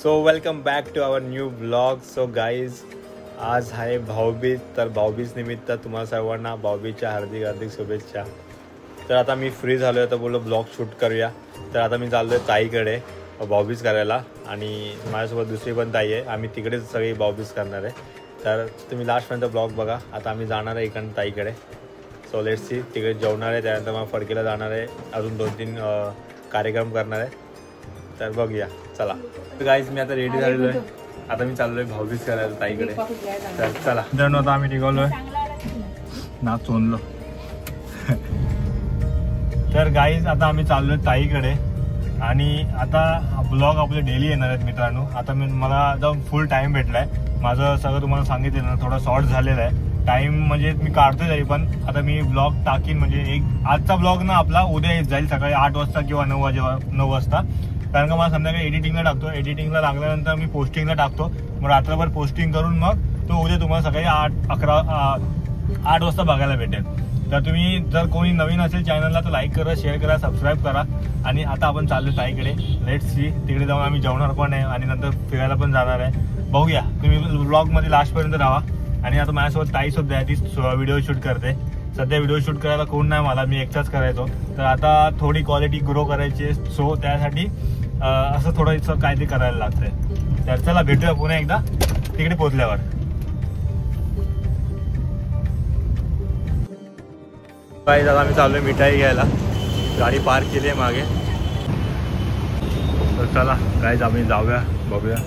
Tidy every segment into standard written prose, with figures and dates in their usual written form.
So welcome back to our new blog. So guys, आज आहे भाऊबीज. तर भाऊबीज निमित्त तुम्हाला सर्वांना भाऊबीजच्या हार्दिक हार्दिक शुभेच्छा. तर आता मी फ्री झालो आहे तर बोललो ब्लॉग शूट करूया. तर आता मी चाललो आहे ताईकडे भाऊबीज करायला आणि माझ्यासोबत दुसरी पण ताई आहे. आम्ही तिकडेच सगळी भाऊबीज करणार आहे. तर तुम्ही लास्टपर्यंत ब्लॉग बघा. आता आम्ही जाणार आहे इकडं ताईकडे. So let's see. तिकडे जेवणार आहे, त्यानंतर मग फडकेला जाणार आहे. अजून 2-3 कार्यक्रम करणार आहे. तर बघूया, चला. तर गाईज, मी आता रेडी झालेलो आहे. आता मी चाललो आहे भाऊबीज करायला ताईकडे. तर चला मित्रांनो, आता आम्ही निघालो आहे ना चोनलो. तर गाईज, आता आम्ही चाललो आहे ताईकडे आणि आता ब्लॉग आपले डेली येणार आहेत मित्रांनो. आता मला जाऊन फुल टाईम भेटला आहे. माझं सगळं तुम्हाला सांगितलं ना, थोडा शॉर्ट झालेला आहे. टाईम म्हणजे मी काढतोय तरी पण आता मी ब्लॉग टाकीन. म्हणजे आजचा ब्लॉग ना आपला उद्या येत जाईल सकाळी 8 वाजता किंवा 9 वाजता. कारण का मला संध्याकाळी एडिटिंगला टाकतो. एडिटिंगला लागल्यानंतर मी पोस्टिंगला टाकतो. मग रात्रभर पोस्टिंग करून मग तो उद्या तुम्हाला सकाळी 8 वाजता बघायला भेटेल. तर तुम्ही जर कोणी नवीन असेल चॅनलला तर लाईक करा, शेअर करा, सबस्क्राईब करा. आणि आता आपण चाललो ताईकडे. Let's see. तिकडे जाऊन आम्ही जेवणार पण आहे आणि नंतर फिरायला पण जाणार आहे. बघूया, तुम्ही ब्लॉगमध्ये लास्टपर्यंत राहा. आणि आता माझ्यासोबत ताईसुद्धा आहे, ती व्हिडिओ शूट करते. सध्या व्हिडिओ शूट करायला कोण नाही, मला मी एकटाच करायचो. तर आता थोडी क्वालिटी ग्रो करायची, सो त्यासाठी असं थोडंसं काहीतरी करायला लागतंय. तर चला भेटूया पुन्हा एकदा तिकडे पोहोचल्यावर. काही दादा आम्ही चाललोय मिठाई घ्यायला. गाडी पार्क केली आहे मागे. तर चला गाईज, आम्ही जाऊया, बघूया.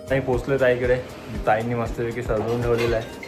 ताई पोचले ताईकडे. ताईंनी मस्तपैकी सजवून ठेवलेलं आहे.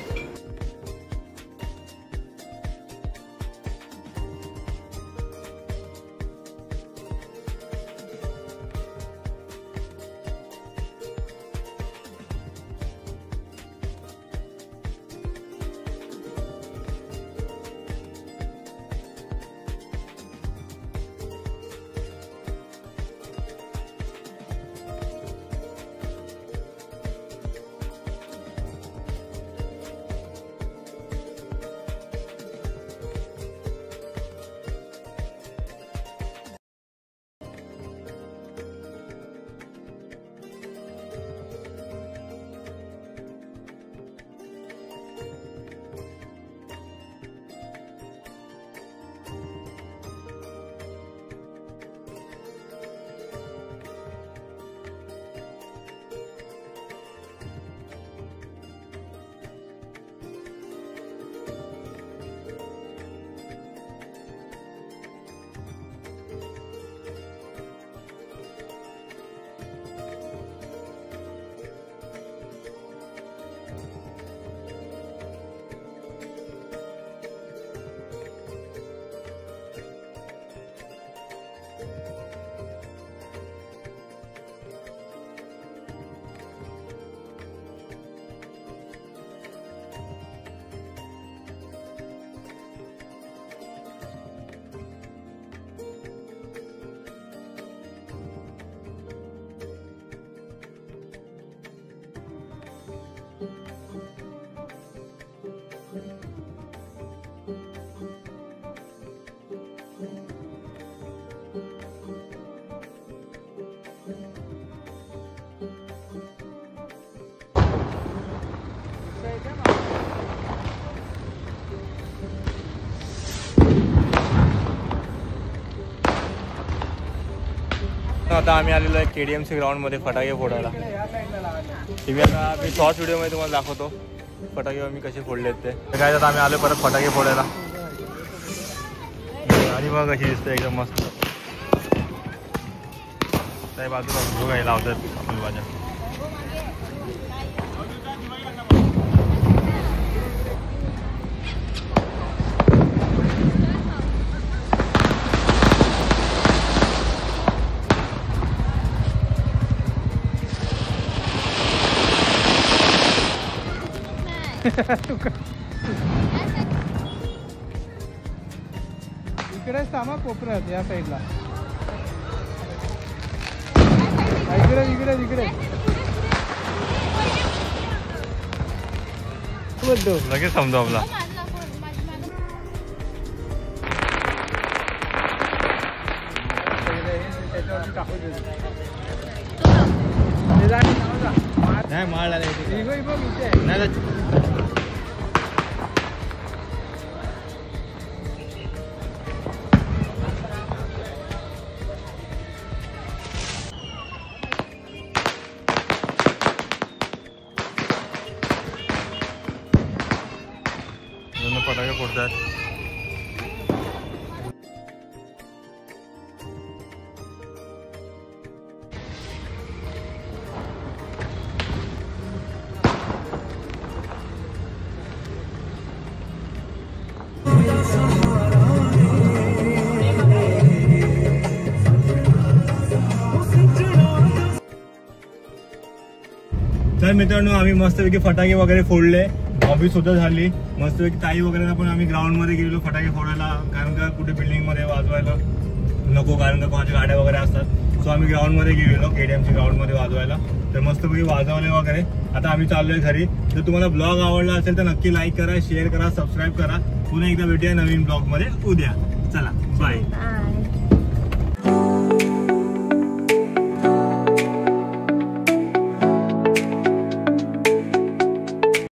आता आम्ही आलेलो आहे KDMC ग्राउंडमध्ये फटाके फोडायला. टीव्ही आता मी शॉर्ट व्हिडिओमध्ये तुम्हाला दाखवतो फटाके आम्ही कसे फोडले ते. काय आता आम्ही आलो परत फटाके फोडायला आणि मग कशी दिसते एकदम मस्त. त्या बाजूला बघायला लावतात आपली भाज्या. इकडेच थांबा कोपऱ्यात या साईडला. इकडे इकडे इकडे लगेच समजा आपला. नाही माळ नाही. फटाके फोडतात. तर मित्रांनो आम्ही मस्तपैकी फटाके वगैरे फोडले. हॉबी सुद्धा झाली मस्तपैकी. ताई वगैरे पण आम्ही ग्राउंड मध्ये गेलो फटाके फोडायला. कारण का कुठे बिल्डिंग मध्ये वाजवायला नको, कारण का कोणाच्या गाड्या वगैरे असतात. सो आम्ही ग्राउंड मध्ये गेलो KTMच्या ग्राउंड मध्ये वाजवायला. तर मस्तपैकी वाजवले वगैरे. आता आम्ही चाललोय घरी. जर तुम्हाला ब्लॉग आवडला असेल तर नक्की लाईक करा, शेअर करा, सबस्क्राईब करा. पुन्हा एकदा भेटूया नवीन ब्लॉग मध्ये उद्या. चला बाय.